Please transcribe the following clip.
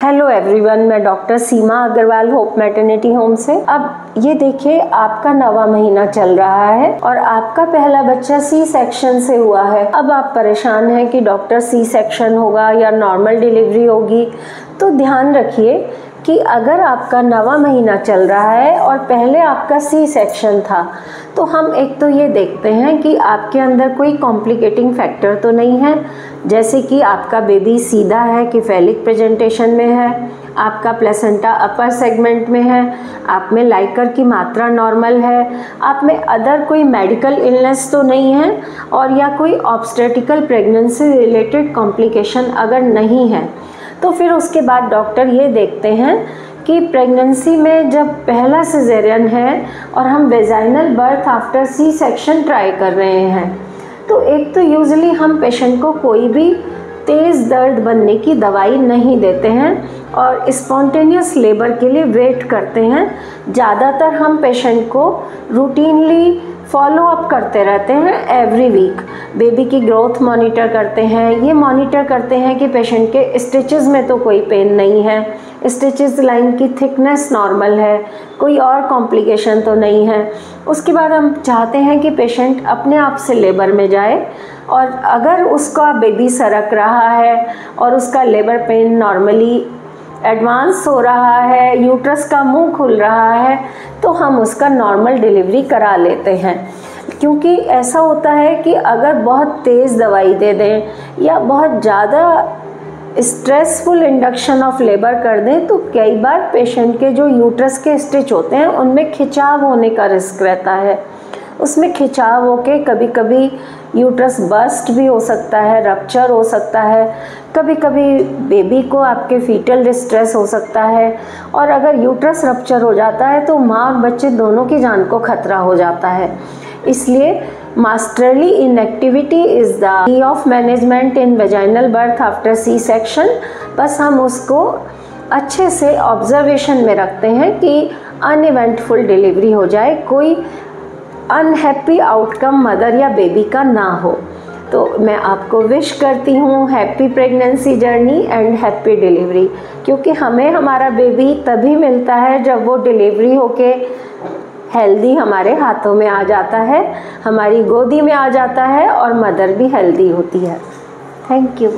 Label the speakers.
Speaker 1: Hello everyone, मैं doctor सीमा Agarwal hope maternity home से। अब ये देखिए, आपका 9वां महीना चल रहा है और आपका पहला बच्चा सी सेक्शन से हुआ है। अब आप परेशान हैं कि डॉक्टर सी सेक्शन होगा या नॉर्मल डिलीवरी होगी। तो ध्यान रखिए कि अगर आपका 9वां महीना चल रहा है और पहले आपका सी सेक्शन था, तो हम एक तो ये देखते हैं कि आपके अंदर कोई कॉम्प्लिकेटिंग फैक्टर तो नहीं है, जैसे कि आपका बेबी सीधा है कि फेलिक प्रेजेंटेशन में है, आपका प्लेसेंटा अपर सेगमेंट में है, आप में लाइकर की मात्रा नॉर्मल है, आप में अदर कोई मेडिकल इलनेस तो नहीं है, और या कोई ऑब्स्टेटिकल प्रेगनेंसी रिलेटेड कॉम्प्लिकेशन अगर नहीं है, तो फिर उसके बाद डॉक्टर ये देखते हैं कि प्रेगनेंसी में जब पहला सिजेरियन है और हम vaginal birth after C section try कर रहे हैं, तो एक तो यूजुअली हम पेशेंट को कोई भी तेज़ दर्द बनने की दवाई नहीं देते हैं और स्पॉन्टेनियस लेबर के लिए वेट करते हैं। ज़्यादातर हम पेशेंट को रूटीनली फॉलो अप करते रहते हैं, एवरी वीक बेबी की ग्रोथ मॉनिटर करते हैं। ये मॉनिटर करते हैं कि पेशेंट के स्टिचेस में तो कोई पेन नहीं है, स्टिचेस लाइन की थिकनेस नॉर्मल है, कोई और कॉम्प्लिकेशन तो नहीं है। उसके बाद हम चाहते हैं कि पेशेंट अपने आप से लेबर में जाए, और अगर उसका बेबी सरक रहा है और उसका लेबर पेन नॉर्मली एडवांस हो रहा है, यूट्रस का मुंह खुल रहा है, तो हम उसका नॉर्मल डिलीवरी करा लेते हैं। क्योंकि ऐसा होता है कि अगर बहुत तेज़ दवाई दे दें या बहुत ज़्यादा स्ट्रेसफुल इंडक्शन ऑफ लेबर कर दें, तो कई बार पेशेंट के जो यूट्रस के स्टिच होते हैं उनमें खिंचाव होने का रिस्क रहता है। उसमें खिंचाव होके कभी कभी यूट्रस बस्ट भी हो सकता है, रप्चर हो सकता है, कभी कभी बेबी को आपके फीटल डिस्ट्रेस हो सकता है, और अगर यूट्रस रप्चर हो जाता है तो माँ और बच्चे दोनों की जान को खतरा हो जाता है। इसलिए masterly inactivity is the key of management in vaginal birth after C section. बस हम उसको अच्छे से ऑब्जर्वेशन में रखते हैं कि अनइवेंटफुल डिलीवरी हो जाए, कोई अनहैप्पी आउटकम मदर या बेबी का ना हो। तो मैं आपको विश करती हूँ happy pregnancy journey and happy delivery, क्योंकि हमें हमारा बेबी तभी मिलता है जब वो डिलीवरी होके हेल्दी हमारे हाथों में आ जाता है, हमारी गोदी में आ जाता है और मदर भी हेल्दी होती है। Thank you.